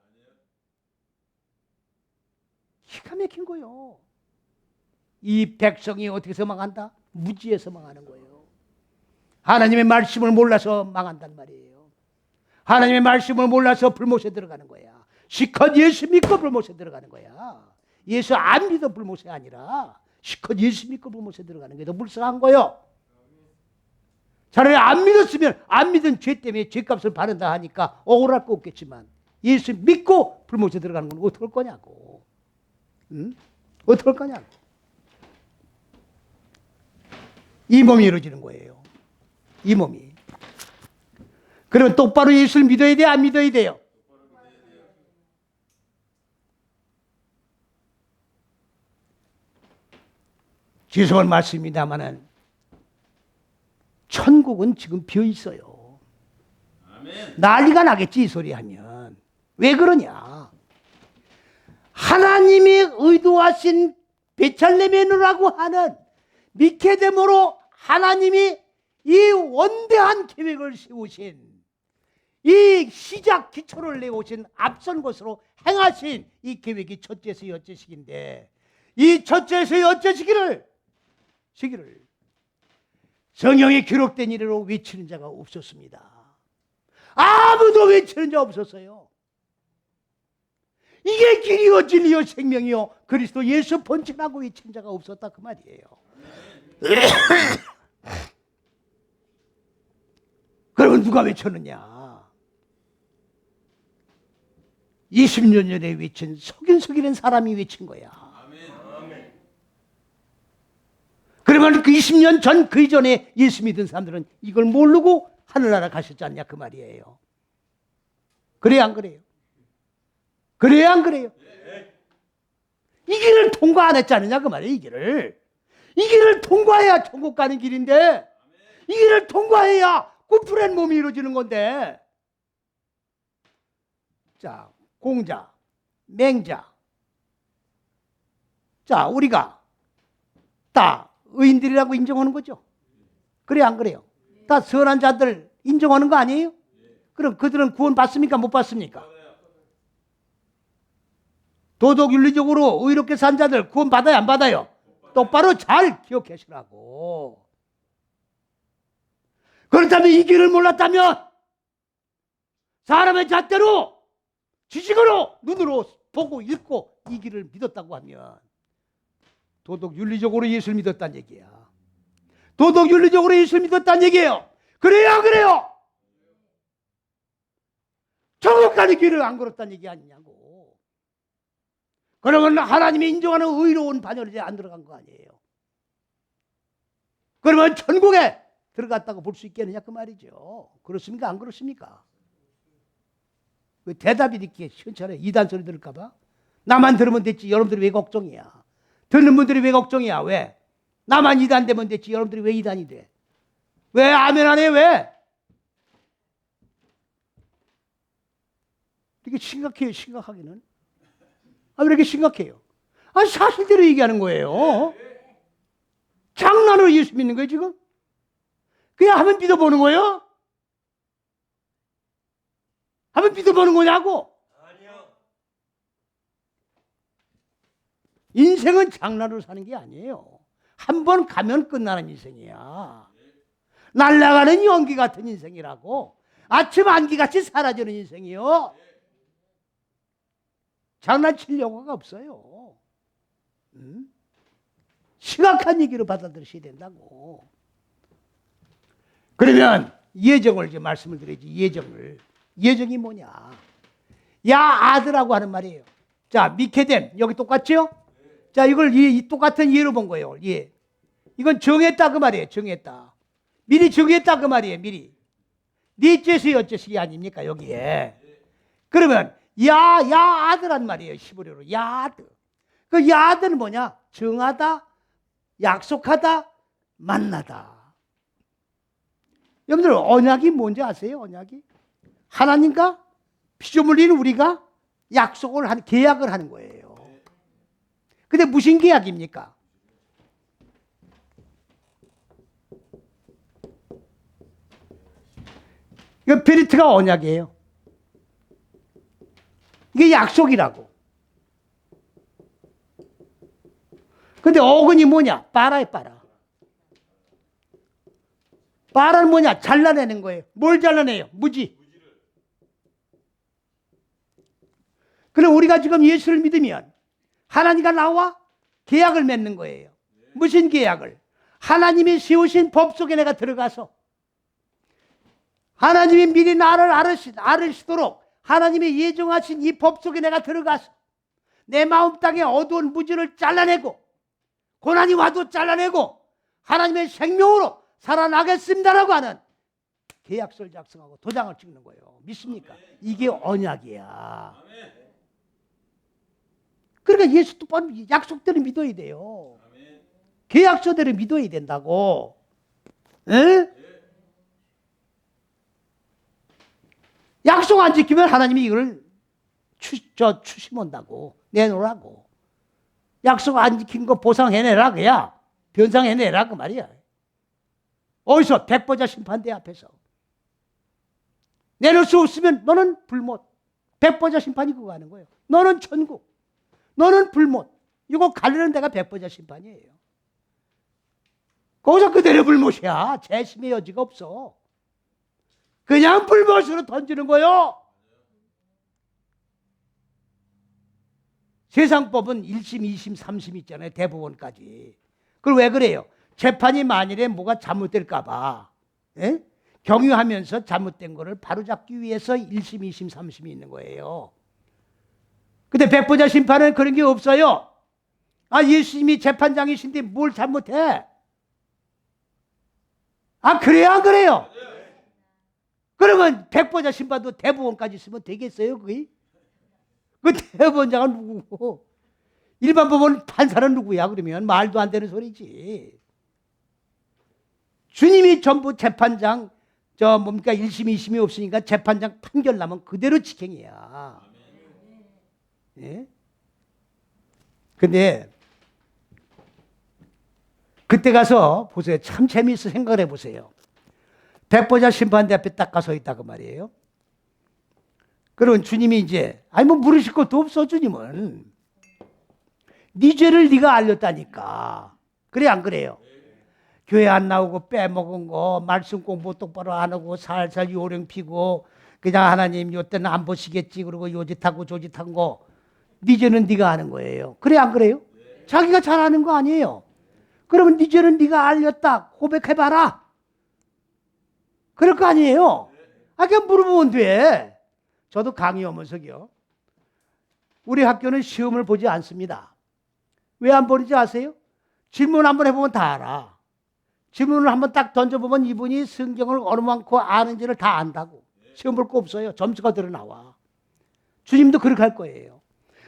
기가 막힌 거요. 이 백성이 어떻게 망한다? 무지에서 망하는 거예요. 하나님의 말씀을 몰라서 망한단 말이에요. 하나님의 말씀을 몰라서 불못에 들어가는 거야. 시컷 예수 믿고 불못에 들어가는 거야. 예수 안 믿어 불못이 아니라 시컷 예수 믿고 불못에 들어가는 게 더 불쌍한 거요. 차라리 안 믿었으면 안 믿은 죄 때문에 죄값을 바른다 하니까 억울할 거 없겠지만 예수 믿고 불못에 들어가는 건 어떡할 거냐고. 응? 어떡할 거냐고. 이 몸이 이루어지는 거예요. 이 몸이. 그러면 똑바로 예수를 믿어야 돼요? 안 믿어야 돼요? 죄송한 말씀입니다만은 천국은 지금 비어 있어요. 난리가 나겠지 이 소리 하면. 왜 그러냐? 하나님이 의도하신 베찰레헴이라고 하는 미케데모로 하나님이 이 원대한 계획을 세우신 이 시작 기초를 내오신 앞선 것으로 행하신 이 계획이 첫째에서 여째식인데 이 첫째에서 여째시기를 성경에 기록된 이래로 외치는 자가 없었습니다. 아무도 외치는 자 없었어요. 이게 길이요 진리요 생명이요 그리스도 예수 본체라고 외친 자가 없었다 그 말이에요. 그러면 누가 외쳤느냐? 20년 전에 외친 속인속이는 사람이 외친 거야. 그러면 그 20년 전 그 이전에 예수 믿은 사람들은 이걸 모르고 하늘나라 가셨지 않냐 그 말이에요. 그래요 안 그래요? 그래요 안 그래요? 이 길을 통과 안 했지 않느냐 그 말이에요. 이 길을 통과해야 천국 가는 길인데 이 길을 통과해야 굿프렌 몸이 이루어지는 건데. 자, 공자, 맹자. 자, 우리가 다 의인들이라고 인정하는 거죠. 그래 안 그래요? 다 선한 자들 인정하는 거 아니에요? 그럼 그들은 구원 받습니까? 못 받습니까? 도덕윤리적으로 의롭게 산 자들 구원 받아요? 안 받아요? 똑바로 잘 기억하시라고. 그렇다면 이 길을 몰랐다면 사람의 잣대로 지식으로 눈으로 보고 읽고 이 길을 믿었다고 하면 도덕윤리적으로 예수를 믿었다는 얘기야. 도덕윤리적으로 예수를 믿었다는 얘기예요. 그래야 그래요? 천국 가는 길을 안 걸었다는 얘기 아니냐고. 그러면 하나님이 인정하는 의로운 반열에 안 들어간 거 아니에요. 그러면 천국에 들어갔다고 볼 수 있겠느냐 그 말이죠. 그렇습니까? 안 그렇습니까? 그 대답이 이렇게 시원찮아요. 이단 소리 들을까 봐. 나만 들으면 됐지 여러분들이 왜 걱정이야. 듣는 분들이 왜 걱정이야. 왜? 나만 이단 되면 됐지 여러분들이 왜 이단이 돼. 왜 아멘 안 해? 왜? 이게 심각해요. 심각하기는. 아, 왜 이렇게 심각해요? 아, 사실대로 얘기하는 거예요. 장난으로 예수 믿는 거예요, 지금? 그냥 한번 믿어보는 거예요? 한번 믿어보는 거냐고? 아니요. 인생은 장난으로 사는 게 아니에요. 한 번 가면 끝나는 인생이야. 날아가는 연기 같은 인생이라고. 아침 안개같이 사라지는 인생이요. 장난칠 영화가 없어요. 심각한 얘기로 받아들이셔야 된다고. 그러면 예정을 이제 말씀을 드려야지. 예정이 뭐냐? 야 아들하고 하는 말이에요. 자, 미케덴 여기 똑같죠? 자, 이걸 이 똑같은 예로 본 거예요. 예. 이건 정했다 그 말이에요. 정했다. 미리 정했다 그 말이에요. 미리. 네 죄수의 어째식이 아닙니까 여기에. 그러면 야 아들란 말이에요. 히브리어로 야 아들. 그 야 아들은 뭐냐? 정하다, 약속하다, 만나다. 여러분들 언약이 뭔지 아세요? 언약이 하나님과 피조물인 우리가 약속을 하는, 계약을 하는 거예요. 근데 무슨 계약입니까? 이거 베리트가 언약이에요. 이게 약속이라고. 근데 어근이 뭐냐? 빠라에 빠라. 빠라는 뭐냐? 잘라내는 거예요. 뭘 잘라내요? 무지. 그럼 우리가 지금 예수를 믿으면 하나님과 나와 계약을 맺는 거예요. 무슨 계약을? 하나님이 세우신 법 속에 내가 들어가서 하나님이 미리 나를 알으시도록 하나님이 예정하신 이 법 속에 내가 들어가서 내 마음 땅에 어두운 무지를 잘라내고 고난이 와도 잘라내고 하나님의 생명으로 살아나겠습니다라고 하는 계약서를 작성하고 도장을 찍는 거예요. 믿습니까? 이게 언약이야. 그러니까 예수도 약속대로 믿어야 돼요. 계약서대로 믿어야 된다고. 에? 약속 안 지키면 하나님이 이걸 추심한다고. 내놓으라고. 약속 안 지킨 거 보상해내라 그야. 변상해내라 그 말이야. 어디서? 백보자 심판대 앞에서. 내놓을 수 없으면 너는 불못. 백보자 심판이 그거 하는 거예요. 너는 천국. 너는 불못. 이거 가르는 데가 백보자 심판이에요. 거기서 그대로 불못이야. 재심의 여지가 없어. 그냥 불못으로 던지는 거요. 세상법은 1심, 2심, 3심 있잖아요. 대법원까지. 그걸 왜 그래요? 재판이 만일에 뭐가 잘못될까 봐. 예? 경유하면서 잘못된 거를 바로잡기 위해서 1심, 2심, 3심이 있는 거예요. 근데 백보자 심판은 그런 게 없어요. 아, 예수님이 재판장이신데 뭘 잘못해? 아, 그래요, 안 그래요? 그러면 백보자 심판도 대법원까지 있으면 되겠어요, 그게? 그 대법원장은 누구고? 일반 법원 판사는 누구야, 그러면? 말도 안 되는 소리지. 주님이 전부 재판장, 뭡니까, 1심, 2심이 없으니까 재판장 판결 나면 그대로 직행이야. 예? 근데, 그때 가서 보세요. 참 재미있어 생각을 해보세요. 백보자 심판대 앞에 딱 가서 있다 그 말이에요. 그러면 주님이 이제 뭐 물으실 것도 없어. 주님은 네 죄를 네가 알렸다니까. 그래 안 그래요? 교회 안 나오고 빼먹은 거 말씀 공부 똑바로 안 하고 살살 요령 피고 그냥 하나님 요때는 안 보시겠지 그러고 요짓하고 조짓한 거 네 죄는 네가 아는 거예요. 그래 안 그래요? 자기가 잘 아는 거 아니에요. 그러면 네 죄는 네가 알렸다 고백해봐라. 그럴 거 아니에요. 그냥 물어보면 돼. 저도 강의하면서요. 우리 학교는 시험을 보지 않습니다. 왜 안 보는지 아세요? 질문 한번 해보면 다 알아. 질문을 한번 딱 던져보면 이분이 성경을 얼마만큼 아는지를 다 안다고. 시험 볼 거 없어요. 점수가 드러나와. 주님도 그렇게 할 거예요.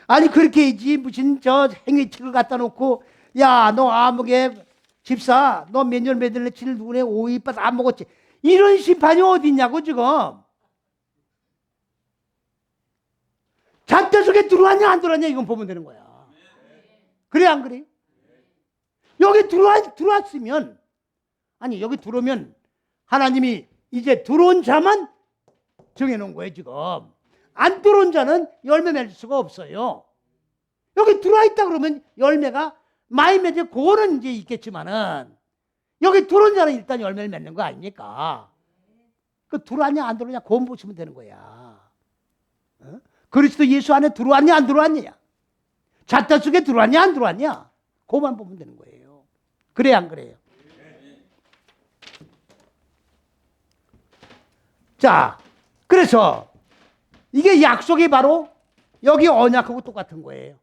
아니 그렇게 해야지 무슨 저 행위책을 갖다 놓고 야 너 아무개 집사 너 몇 년 몇 년 며칠 누구네 오이밭 안 먹었지. 이런 심판이 어디 있냐고 지금. 잣대 속에 들어왔냐 안 들어왔냐 이건 보면 되는 거야. 그래 안 그래요? 여기 들어왔으면, 아니 여기 들어오면 하나님이 이제 들어온 자만 정해놓은 거예요. 지금 안 들어온 자는 열매 맺을 수가 없어요. 여기 들어와 있다 그러면 열매가 많이 맺어 그거는 이제 있겠지만은 여기 들어온 자는 일단 열매를 맺는 거 아닙니까? 그 들어왔냐 안 들어왔냐 그건 보시면 되는 거야. 어? 그리스도 예수 안에 들어왔냐 안 들어왔냐, 잣대 속에 들어왔냐 안 들어왔냐 그것만 보면 되는 거예요. 그래 안 그래요? 자, 그래서 이게 약속이 바로 여기 언약하고 똑같은 거예요.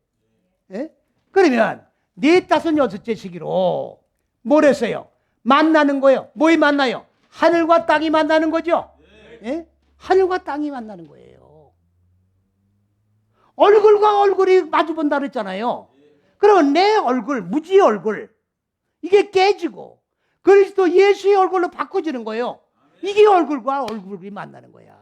예? 그러면 네, 다섯, 여섯째 시기로 뭘 했어요? 만나는 거예요. 뭐에 만나요? 하늘과 땅이 만나는 거죠. 예? 하늘과 땅이 만나는 거예요. 얼굴과 얼굴이 마주본다 그랬잖아요. 그러면 내 얼굴, 무지의 얼굴, 이게 깨지고 그리스도 예수의 얼굴로 바꿔지는 거예요. 이게 얼굴과 얼굴이 만나는 거야.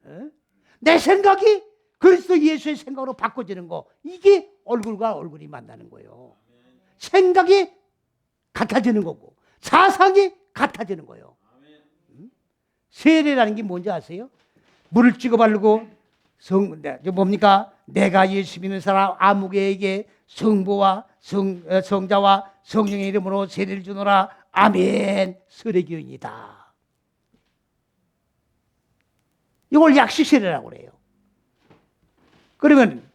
예? 내 생각이 그리스도 예수의 생각으로 바꿔지는 거, 이게 얼굴과 얼굴이 만나는 거예요. 생각이 같아지는 거고 사상이 같아지는 거예요. 세례라는 게 뭔지 아세요? 물을 찍어 바르고 뭡니까? 내가 예수 믿는 사람 아무개에게 성부와 성자와 성령의 이름으로 세례를 주노라. 아멘. 세례교인이다. 이걸 약식 세례라고 그래요. 그러면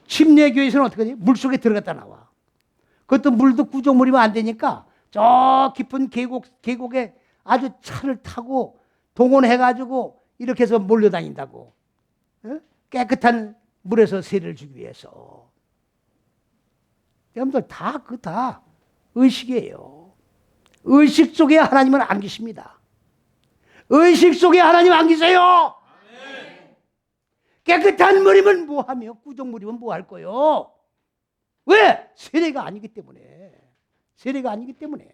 침례교에서는 어떻게 하지? 물속에 들어갔다 나와. 그것도 물도 구조물이면 안 되니까 저 깊은 계곡에 아주 차를 타고 동원해가지고 이렇게 해서 몰려다닌다고. 어? 깨끗한 물에서 세례를 주기 위해서. 여러분들 다 의식이에요. 의식 속에 하나님은 안 계십니다. 의식 속에 하나님 안 계세요. 깨끗한 물이면 뭐하며 구정물이면 뭐할 거요? 왜? 세례가 아니기 때문에. 세례가 아니기 때문에.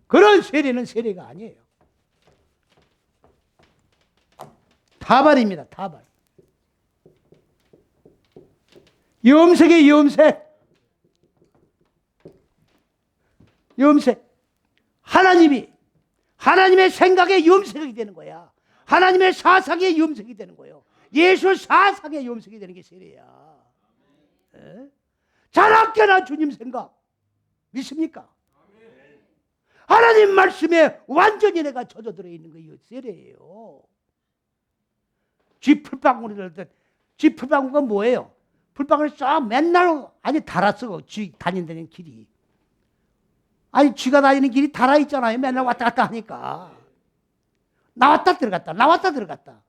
그런 세례는 세례가 아니에요. 다발입니다. 다발. 염색이 염색. 염색. 하나님의 생각에 염색이 되는 거야. 하나님의 사상에 염색이 되는 거예요. 예수 사상에 염색이 되는 게 세례야. 자나깨나 주님 생각 믿습니까? 하나님 말씀에 완전히 내가 젖어들어 있는 거 세례예요. 쥐 풀방울이 될 때, 쥐 풀방울가 뭐예요? 풀방울이 쫙 맨날 아니 달았어. 쥐 다니는 길이. 아니 쥐가 다니는 길이 달아 있잖아요. 맨날 왔다 갔다 하니까. 나왔다 들어갔다 나왔다 들어갔다.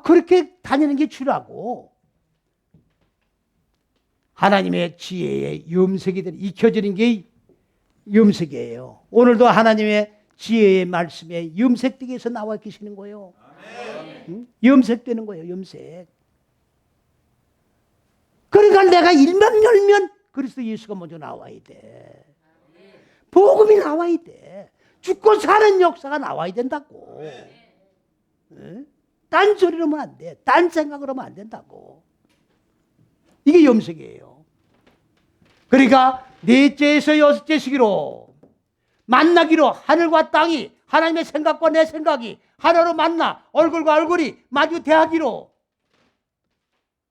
그렇게 다니는 게 쥐라고. 하나님의 지혜에 염색이 되는, 익혀지는 게 염색이에요. 오늘도 하나님의 지혜의 말씀에 염색되기 위해서 나와 계시는 거예요. 응? 염색되는 거예요. 염색. 그러니까 내가 일면 열면 그리스도 예수가 먼저 나와야 돼. 복음이 나와야 돼. 죽고 사는 역사가 나와야 된다고. 응? 딴 소리로 하면 안 돼. 딴 생각으로 하면 안 된다고. 이게 염색이에요. 그러니까 넷째에서 여섯째 시기로 만나기로 하늘과 땅이 하나님의 생각과 내 생각이 하나로 만나 얼굴과 얼굴이 마주 대하기로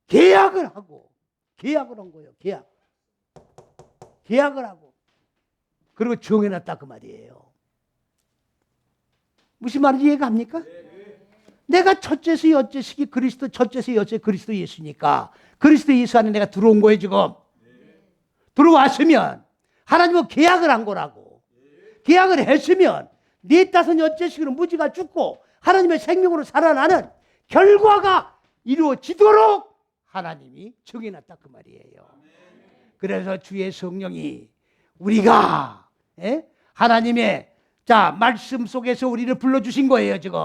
계약을 한 거예요. 계약을 하고 그리고 정해놨다 그 말이에요. 무슨 말인지 이해가 갑니까? 내가 첫째에서 여째식이 그리스도, 첫째에서 여째 그리스도 예수니까 그리스도 예수 안에 내가 들어온 거예요. 지금 들어왔으면 하나님은 계약을 한 거라고. 계약을 했으면 네 다섯 여째식으로 무지가 죽고 하나님의 생명으로 살아나는 결과가 이루어지도록 하나님이 정해놨다 그 말이에요. 그래서 주의 성령이 우리가 하나님의 말씀 속에서 우리를 불러주신 거예요. 지금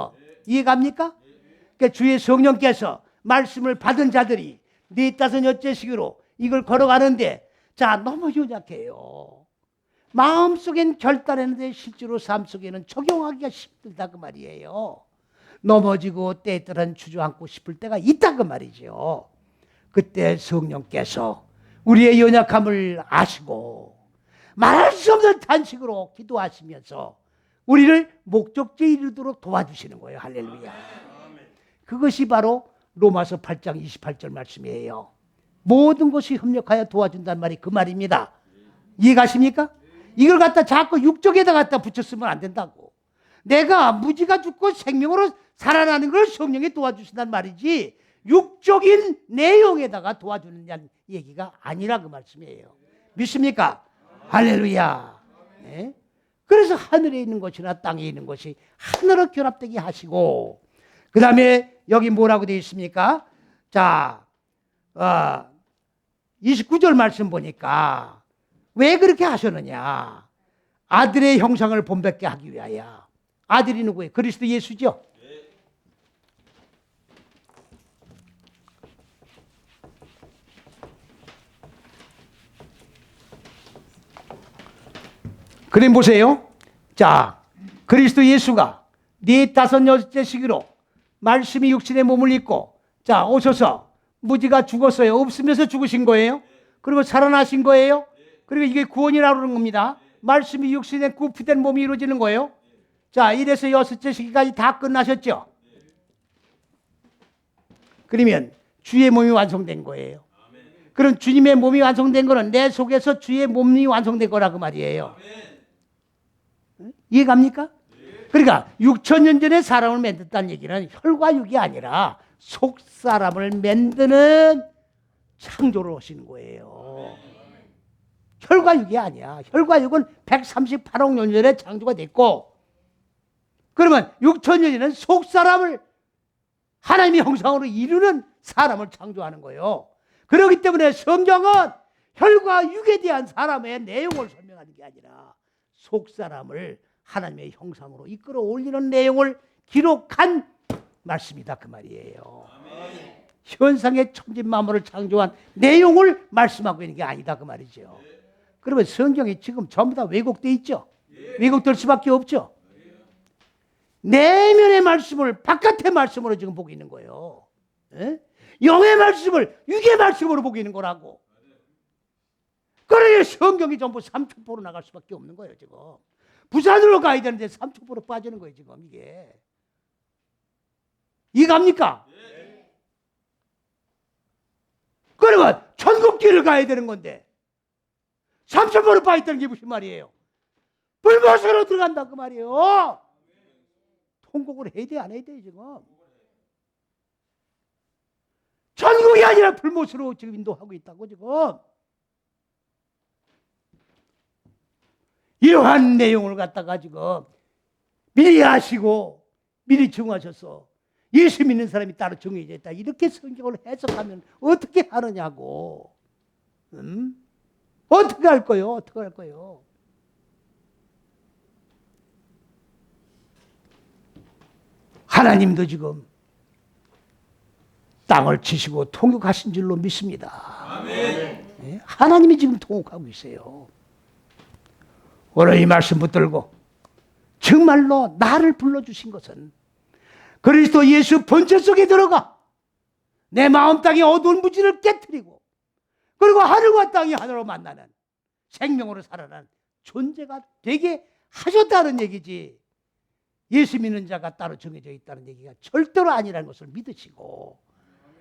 이해갑니까? 그러니까 주의 성령께서 말씀을 받은 자들이 네 다섯 여째식으로 이걸 걸어가는데 너무 연약해요. 마음속엔 결단했는데 실제로 삶 속에는 적용하기가 힘들다 그 말이에요. 넘어지고 때때는 주저앉고 싶을 때가 있다 그 말이죠. 그때 성령께서 우리의 연약함을 아시고 말할 수 없는 탄식으로 기도하시면서 우리를 목적지에 이르도록 도와주시는 거예요. 할렐루야. 그것이 바로 로마서 8장 28절 말씀이에요. 모든 것이 협력하여 도와준다는 말이 그 말입니다. 이해가십니까? 이걸 갖다 자꾸 육적에다 갖다 붙였으면 안 된다고. 내가 무지가 죽고 생명으로 살아나는 걸 성령이 도와주신다는 말이지 육적인 내용에다가 도와주는 얘기가 아니라 그 말씀이에요. 믿습니까? 할렐루야. 네? 그래서 하늘에 있는 것이나 땅에 있는 것이 하늘로 결합되게 하시고, 그 다음에 여기 뭐라고 되어 있습니까? 자, 29절 말씀 보니까 왜 그렇게 하셨느냐? 아들의 형상을 본받게 하기 위하여. 아들이 누구예요? 그리스도 예수죠. 그림 보세요. 자, 그리스도 예수가 네 다섯 여섯째 시기로 말씀이 육신의 몸을 입고, 자, 오셔서 무지가 죽었어요. 없으면서 죽으신 거예요. 그리고 살아나신 거예요. 그리고 이게 구원이라고 그러는 겁니다. 말씀이 육신의 구피된 몸이 이루어지는 거예요. 자, 이래서 여섯째 시기까지 다 끝나셨죠. 그러면 주의 몸이 완성된 거예요. 그럼 주님의 몸이 완성된 거는 내 속에서 주의 몸이 완성된 거라고 말이에요. 이해갑니까? 그러니까 6,000년 전에 사람을 만들었다는 얘기는 혈과 육이 아니라 속 사람을 만드는 창조를 하시는 거예요. 혈과 육이 아니야. 혈과 육은 138억 년 전에 창조가 됐고, 그러면 6,000년에는 속 사람을 하나님의 형상으로 이루는 사람을 창조하는 거예요. 그렇기 때문에 성경은 혈과 육에 대한 사람의 내용을 설명하는 게 아니라 속 사람을 하나님의 형상으로 이끌어 올리는 내용을 기록한 말씀이다 그 말이에요. 현상의 천지 만물을 창조한 내용을 말씀하고 있는 게 아니다 그 말이죠. 그러면 성경이 지금 전부 다 왜곡되어 있죠. 왜곡될 수밖에 없죠. 내면의 말씀을 바깥의 말씀으로 지금 보고 있는 거예요. 영의 말씀을 육의 말씀으로 보고 있는 거라고. 그래야 성경이 전부 삼천포로 나갈 수밖에 없는 거예요 지금. 부산으로 가야 되는데 삼천포로 빠지는 거예요 지금 이게. 이해갑니까? 그러면 천국길을 가야 되는 건데 삼천포로 빠졌다는 게 무슨 말이에요? 불못으로 들어간다 그 말이에요. 통곡을 해야 돼 안 해야 돼 지금? 천국이 아니라 불못으로 지금 인도하고 있다고 지금. 이러한 내용을 갖다가 지금 미리 아시고 미리 정하셔서 예수 믿는 사람이 따로 정해져 있다. 이렇게 성경을 해석하면 어떻게 하느냐고. 어떻게 할 거요? 어떻게 할 거요? 하나님도 지금 땅을 치시고 통역하신 줄로 믿습니다. 아멘. 하나님이 지금 통역하고 있어요. 오늘 이 말씀 붙들고 정말로 나를 불러주신 것은 그리스도 예수 본체 속에 들어가 내 마음 땅의 어두운 무지를 깨트리고 그리고 하늘과 땅이 하늘로 만나는 생명으로 살아난 존재가 되게 하셨다는 얘기지, 예수 믿는 자가 따로 정해져 있다는 얘기가 절대로 아니라는 것을 믿으시고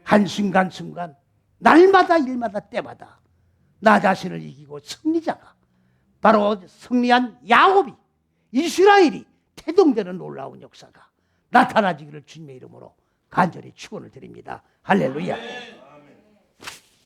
한순간순간 날마다 일마다 때마다 나 자신을 이기고 승리자가 바로 승리한 야곱이, 이스라엘이 태동되는 놀라운 역사가 나타나지기를 주님의 이름으로 간절히 축원을 드립니다. 할렐루야.